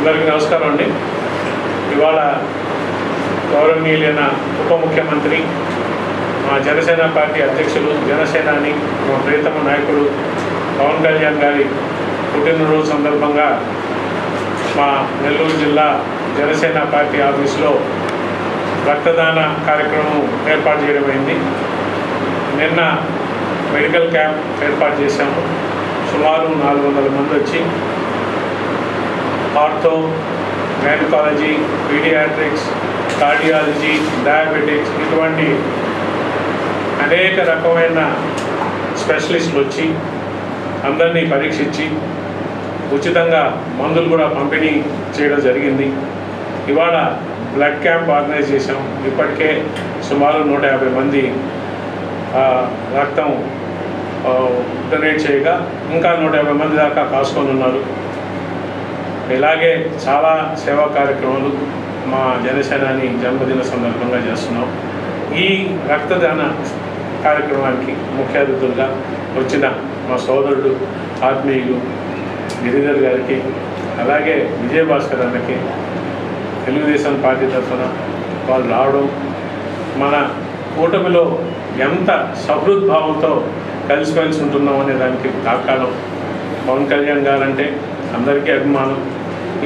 అందరికీ నమస్కారం అండి. ఇవాళ గౌరవనీయులైన ఉప ముఖ్యమంత్రి, మా జనసేన పార్టీ అధ్యక్షులు, జనసేనాని, మా ప్రియతమ నాయకుడు పవన్ కళ్యాణ్ గారి పుట్టినరోజు సందర్భంగా మా నెల్లూరు జిల్లా జనసేన పార్టీ ఆఫీసులో రక్తదాన కార్యక్రమం ఏర్పాటు చేయడమైంది. నిన్న మెడికల్ క్యాంప్ ఏర్పాటు చేశాము. సుమారు 400 మంది వచ్చి ortho, gynaecology, paediatrics, cardiology, diabetics ఇటువంటి అనేక రకమైన స్పెషలిస్టులు వచ్చి అందరినీ పరీక్షించి ఉచితంగా మందులు కూడా పంపిణీ చేయడం జరిగింది. ఇవాళ బ్లడ్ క్యాంప్ ఆర్గనైజ్ చేశాం. ఇప్పటికే సుమారు 150 మంది రక్తం డొనేట్ చేయగా ఇంకా 150 మంది దాకా కాసుకొని ఉన్నారు. ఇలాగే చాలా సేవా కార్యక్రమాలు మా జనసేనాని జన్మదిన సందర్భంగా చేస్తున్నాం. ఈ రక్తదాన కార్యక్రమానికి ముఖ్య అతిథులుగా వచ్చిన మా సోదరుడు ఆత్మీయులు గిరిధర్ గారికి, అలాగే విజయభాస్కర్ అన్నకి తెలుగుదేశం పార్టీ తరఫున వాళ్ళు రావడం, మన కూటమిలో ఎంత సహృద్భావంతో కలిసిమెలిసి ఉంటున్నాం అనే దానికి తాకాలం. పవన్ కళ్యాణ్ గారంటే అందరికీ అభిమానం.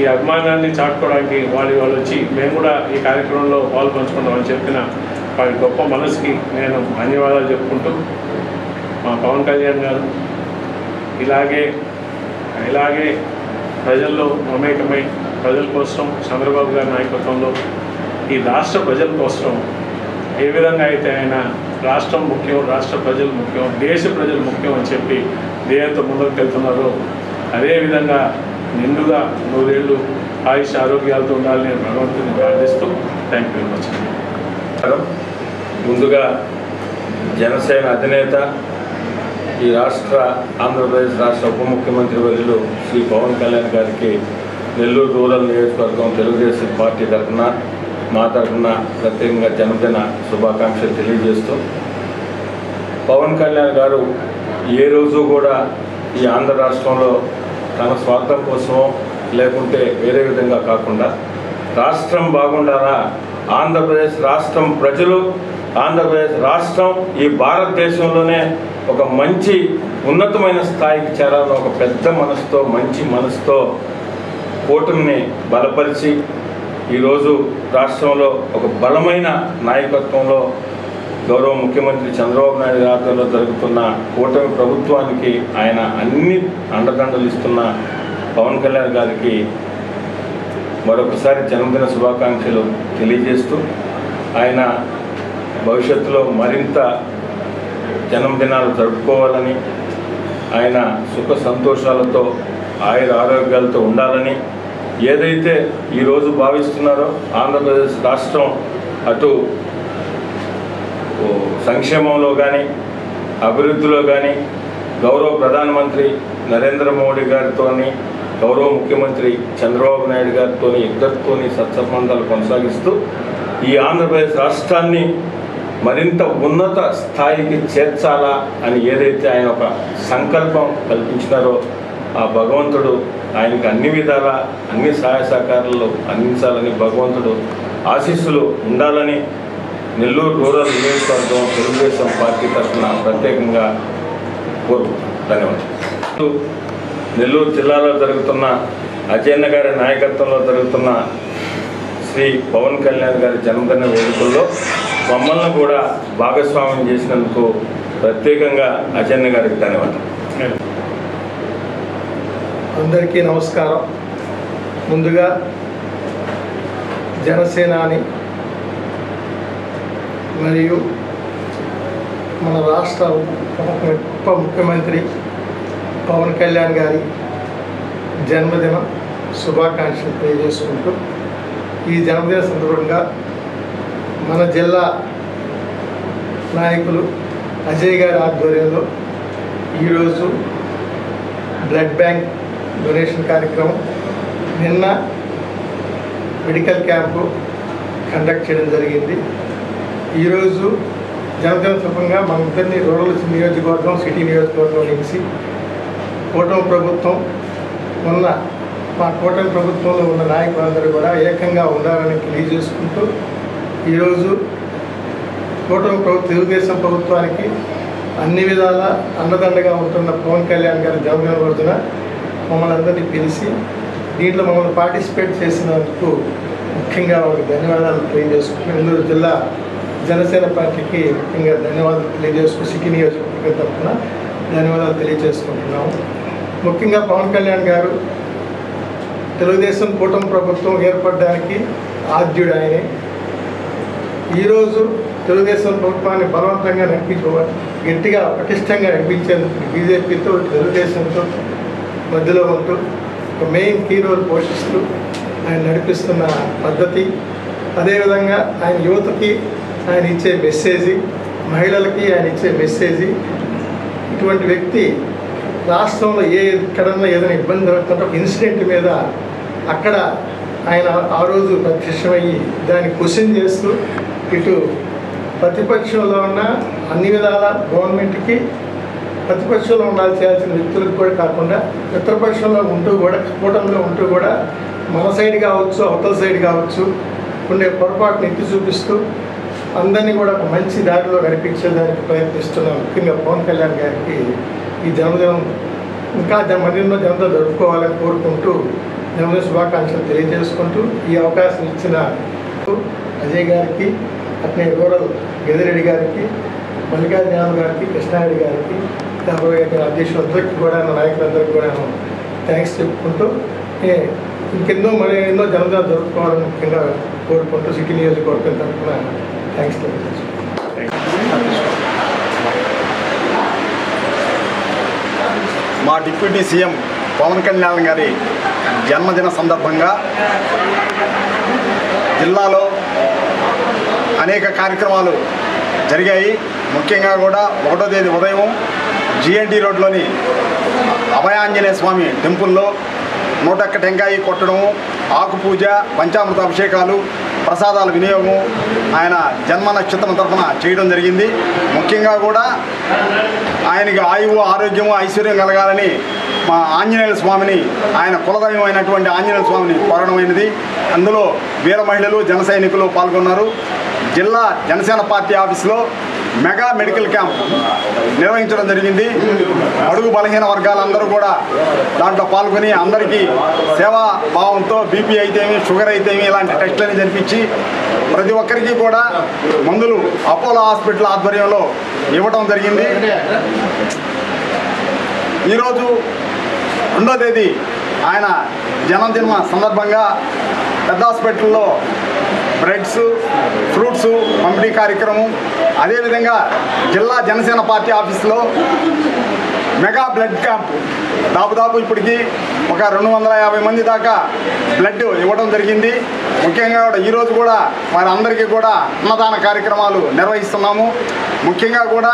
ఈ అభిమానాన్ని చాటుకోవడానికి వాళ్ళు వచ్చి మేము కూడా ఈ కార్యక్రమంలో పాలు పంచుకుంటామని చెప్పిన వారి గొప్ప మనసుకి నేను ధన్యవాదాలు చెప్పుకుంటూ, మా పవన్ కళ్యాణ్ గారు ఇలాగే ప్రజల్లో మమేకమై ప్రజల కోసం చంద్రబాబు గారి నాయకత్వంలో ఈ రాష్ట్ర ప్రజల కోసం ఏ విధంగా అయితే ఆయన రాష్ట్రం ముఖ్యం, రాష్ట్ర ప్రజలు ముఖ్యం, దేశ ప్రజలు ముఖ్యం అని చెప్పి ధ్యేయంతో ముందుకు వెళ్తున్నారో అదేవిధంగా నిండుగా 100 ఏళ్ళు ఆయుష్ ఆరోగ్యాలతో ఉండాలని నేను భగవంతుని ప్రార్థిస్తూ థ్యాంక్ యూ వెరీ మచ్. ముందుగా జనసేన అధినేత, ఈ ఆంధ్రప్రదేశ్ రాష్ట్ర ఉప ముఖ్యమంత్రి వర్యులు శ్రీ పవన్ కళ్యాణ్ గారికి నెల్లూరు రూరల్ నియోజకవర్గం తెలుగుదేశం పార్టీ తరఫున, మా తరఫున ప్రత్యేకంగా జన్మదిన శుభాకాంక్షలు తెలియజేస్తూ, పవన్ కళ్యాణ్ గారు ఏ రోజు కూడా ఈ ఆంధ్ర రాష్ట్రంలో తన స్వార్థం కోసమో లేకుంటే వేరే విధంగా కాకుండా రాష్ట్రం బాగుండాలా, ఆంధ్రప్రదేశ్ రాష్ట్రం ప్రజలు, ఆంధ్రప్రదేశ్ రాష్ట్రం ఈ భారతదేశంలోనే ఒక మంచి ఉన్నతమైన స్థాయికి చేరాలని ఒక పెద్ద మనసుతో, మంచి మనసుతో కూటమిని బలపరిచి ఈరోజు రాష్ట్రంలో ఒక బలమైన నాయకత్వంలో గౌరవ ముఖ్యమంత్రి చంద్రబాబు నాయుడు ఆధ్వర్యంలో జరుగుతున్న కూటమి ప్రభుత్వానికి ఆయన అన్ని అండదండలు ఇస్తున్న పవన్ కళ్యాణ్ గారికి మరొకసారి జన్మదిన శుభాకాంక్షలు తెలియజేస్తూ, ఆయన భవిష్యత్తులో మరింత జన్మదినాలు జరుపుకోవాలని, ఆయన సుఖ సంతోషాలతో ఆయుర ఆరోగ్యాలతో ఉండాలని, ఏదైతే ఈరోజు భావిస్తున్నారో ఆంధ్రప్రదేశ్ రాష్ట్రం అటు సంక్షేమంలో కానీ అభివృద్ధిలో కానీ గౌరవ ప్రధానమంత్రి నరేంద్ర మోడీ గారితో, గౌరవ ముఖ్యమంత్రి చంద్రబాబు నాయుడు గారితో ఇద్దరితో సత్సంబంధాలు కొనసాగిస్తూ ఈ ఆంధ్రప్రదేశ్ రాష్ట్రాన్ని మరింత ఉన్నత స్థాయికి చేర్చాలా అని ఏదైతే ఆయన ఒక సంకల్పం కల్పించినారో ఆ భగవంతుడు ఆయనకు అన్ని విధాలా అన్ని సహాయ సహకారాలు అందించాలని, భగవంతుడు ఆశీస్సులు ఉండాలని నెల్లూరు రూరల్ నియోజకవర్గం తెలుగుదేశం పార్టీ తరఫున ప్రత్యేకంగా కోరుకుంటున్నాను. ధన్యవాదాలు. నెల్లూరు జిల్లాలో జరుగుతున్న అజయన్న గారి నాయకత్వంలో జరుగుతున్న శ్రీ పవన్ కళ్యాణ్ గారి జన్మదిన వేడుకల్లో మమ్మల్ని కూడా భాగస్వామ్యం చేసినందుకు ప్రత్యేకంగా అజయన్న గారికి ధన్యవాదాలు. అందరికీ నమస్కారం. ముందుగా జనసేనాని మరియు మన రాష్ట్ర ఉప ముఖ్యమంత్రి పవన్ కళ్యాణ్ గారి జన్మదిన శుభాకాంక్షలు తెలియజేసుకుంటూ, ఈ జన్మదిన సందర్భంగా మన జిల్లా నాయకులు అజయ్ గారి ఆధ్వర్యంలో ఈరోజు బ్లడ్ బ్యాంక్ డొనేషన్ కార్యక్రమం, నిన్న మెడికల్ క్యాంపు కండక్ట్ చేయడం జరిగింది. ఈరోజు జనసేన సందర్భంగా మనందరినీ రూరల్ నియోజకవర్గం, సిటీ నియోజకవర్గం నుంచి కూటమి ప్రభుత్వం మొన్న మా కూటమి ప్రభుత్వంలో ఉన్న నాయకులందరూ కూడా ఏకంగా ఉండాలని తెలియజేసుకుంటూ ఈరోజు తెలుగుదేశం ప్రభుత్వానికి అన్ని విధాల అండదండగా ఉంటున్న పవన్ కళ్యాణ్ గారి జన్మదిన రోజున మమ్మల్ని అందరినీ పిలిచి దీంట్లో మమ్మల్ని పార్టిసిపేట్ చేసినందుకు ముఖ్యంగా వాళ్ళకి ధన్యవాదాలు తెలియజేసుకుంటున్నాం. నెల్లూరు జిల్లా జనసేన పార్టీకి ముఖ్యంగా ధన్యవాదాలు తెలియజేసుకుని సిటీ నియోజకవర్గం తరఫున ధన్యవాదాలు తెలియజేసుకుంటున్నాము. ముఖ్యంగా పవన్ కళ్యాణ్ గారు తెలుగుదేశం కూటమి ప్రభుత్వం ఏర్పడడానికి ఆద్యుడు ఆయనే. ఈరోజు తెలుగుదేశం ప్రభుత్వాన్ని బలవంతంగా గట్టిగా పటిష్టంగా నడిపించేందుకు బీజేపీతో తెలుగుదేశంతో మధ్యలో ఉంటూ ఒక మెయిన్ కీ రోల్ పోషిస్తూ ఆయన నడిపిస్తున్న పద్ధతి, అదేవిధంగా ఆయన యువతకి ఆయన ఇచ్చే మెసేజీ, మహిళలకి ఆయన ఇచ్చే మెసేజీ, ఇటువంటి వ్యక్తి రాష్ట్రంలో ఎక్కడన్నా ఏదైనా ఇబ్బంది జరుగుతుంటే ఒక ఇన్సిడెంట్ మీద అక్కడ ఆయన ఆ రోజు ప్రత్యక్షమయ్యి దాన్ని క్వశ్చన్ చేస్తూ ఇటు ప్రతిపక్షంలో ఉన్న అన్ని విధాల గవర్నమెంట్కి ప్రతిపక్షంలో చేయాల్సిన వ్యక్తులకు కూడా కాకుండా మిత్రపక్షంలో ఉంటూ కూడా కూటమిలో ఉంటూ కూడా మన సైడ్ కావచ్చు అవతల సైడ్ కావచ్చు ఉండే పొరపాటును ఎత్తి చూపిస్తూ అందరినీ కూడా ఒక మంచి దారిలో నడిపించేదానికి ప్రయత్నిస్తున్నాం. ముఖ్యంగా పవన్ కళ్యాణ్ గారికి ఈ జన్మదినం ఇంకా మరిన్నో జన్మదినం జరుపుకోవాలని కోరుకుంటూ జన్మదిన శుభాకాంక్షలు తెలియజేసుకుంటూ ఈ అవకాశం ఇచ్చిన అజయ్ గారికి, అట్నే రూరల్ గదిరెడ్డి గారికి, మల్లికార్జున గారికి, కృష్ణారెడ్డి గారికి, అధ్యక్షులందరికీ కూడా నాయకులందరికీ కూడా థ్యాంక్స్ చెప్పుకుంటూ ఇంకెన్నో ఎన్నో జన్మదినాలు జరుపుకోవాలని ముఖ్యంగా కోరుకుంటూ సిటీ నియోజకవర్గం తరఫున థ్యాంక్స్ తెలియజేస్తున్నాను. మా డిప్యూటీ సీఎం పవన్ కళ్యాణ్ గారి జన్మదిన సందర్భంగా జిల్లాలో అనేక కార్యక్రమాలు జరిగాయి. ముఖ్యంగా కూడా 1వ తేదీ ఉదయం GNT రోడ్లోని అభయాంజనేయ స్వామి టెంపుల్లో 101 టెంకాయ కొట్టడము, ఆకు పూజ, పంచామృత అభిషేకాలు, ప్రసాదాల వినియోగం ఆయన జన్మ నక్షత్రం తరఫున చేయడం జరిగింది. ముఖ్యంగా కూడా ఆయనకి ఆయువు, ఆరోగ్యము, ఐశ్వర్యం కలగాలని మా ఆంజనేయ స్వామిని, ఆయన కులదైవం అయినటువంటి ఆంజనేయ స్వామిని కోరడమైనది. అందులో వీర మహిళలు, జన సైనికులు పాల్గొన్నారు. జిల్లా జనసేన పార్టీ ఆఫీసులో మెగా మెడికల్ క్యాంప్ నిర్వహించడం జరిగింది. అడుగు బలహీన వర్గాలందరూ కూడా దాంట్లో పాల్గొని అందరికీ సేవా భావంతో బీపీ అయితేమి, షుగర్ అయితేమి ఇలాంటి టెస్టులని జరిపించి ప్రతి ఒక్కరికి కూడా మందులు అపోలో హాస్పిటల్ ఆధ్వర్యంలో ఇవ్వడం జరిగింది. ఈరోజు 2వ తేదీ ఆయన జన్మదిన సందర్భంగా పెద్ద హాస్పిటల్లో బ్రెడ్స్, ఫ్రూట్స్ పంపిణీ కార్యక్రమం, అదేవిధంగా జిల్లా జనసేన పార్టీ ఆఫీసులో మెగా బ్లడ్ క్యాంప్ దాదాపు ఇప్పటికీ ఒక 250 మంది దాకా బ్లడ్ ఇవ్వడం జరిగింది. ముఖ్యంగా కూడా ఈరోజు కూడా వారందరికీ కూడా అన్నదాన కార్యక్రమాలు నిర్వహిస్తున్నాము. ముఖ్యంగా కూడా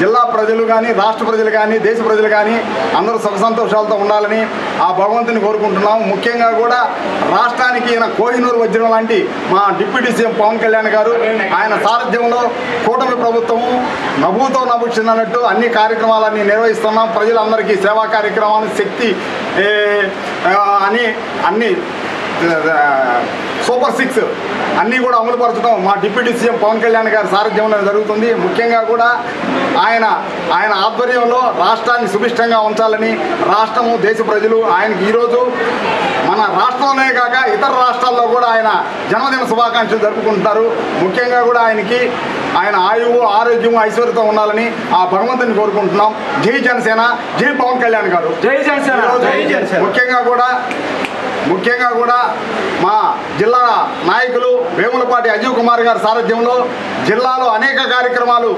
జిల్లా ప్రజలు కానీ, రాష్ట్ర ప్రజలు కానీ, దేశ ప్రజలు కానీ అందరూ సుఖ సంతోషాలతో ఉండాలని ఆ భగవంతుని కోరుకుంటున్నాము. ముఖ్యంగా కూడా రాష్ట్రానికి ఈయన కోహినూరు వజ్రం లాంటి మా డిప్యూటీ సీఎం పవన్ కళ్యాణ్ గారు ఆయన సారథ్యంలో కూటమి ప్రభుత్వము నభూతో నభూషించినట్టు అన్ని కార్యక్రమాలన్నీ నిర్వహిస్తున్నాం. ప్రజలందరికీ సేవా కార్యక్రమాలు, శక్తి అని అన్ని సూపర్ 6 అన్నీ కూడా అమలుపరచడం మా డిప్యూటీ సీఎం పవన్ కళ్యాణ్ గారి సారథ్యంలో జరుగుతుంది. ముఖ్యంగా కూడా ఆయన ఆధ్వర్యంలో రాష్ట్రాన్ని సుభిష్టంగా ఉంచాలని రాష్ట్రము, దేశ ప్రజలు ఆయనకి ఈరోజు మన రాష్ట్రంలోనే కాక ఇతర రాష్ట్రాల్లో కూడా ఆయన జన్మదిన శుభాకాంక్షలు జరుపుకుంటారు. ముఖ్యంగా కూడా ఆయన ఆయువు, ఆరోగ్యము, ఐశ్వర్యంతో ఉండాలని ఆ భగవంతుని కోరుకుంటున్నాం. జై జనసేన, జై పవన్ కళ్యాణ్ గారు. జై జనసేన. ముఖ్యంగా కూడా మా జిల్లా నాయకులు వేములపాటి అజయ్ కుమార్ గారి సారథ్యంలో జిల్లాలో అనేక కార్యక్రమాలు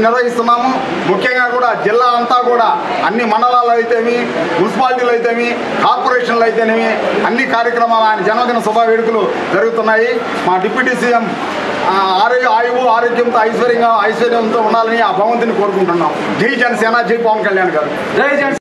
నిర్వహిస్తున్నాము. ముఖ్యంగా కూడా జిల్లా అంతా కూడా అన్ని మండలాలు అయితేమి, మున్సిపాలిటీలు అయితేమి, కార్పొరేషన్లు అయితేనేమి అన్ని కార్యక్రమాలు ఆయన జన్మదిన శుభ వేడుకలు జరుగుతున్నాయి. మా డిప్యూటీ సీఎం ఆయువు, ఆరోగ్యంతో, ఐశ్వర్యంతో ఉండాలని ఆ భగవంతుని కోరుకుంటున్నాం. జై జనసేన, జై పవన్ కళ్యాణ్ గారు. జై జనసేన.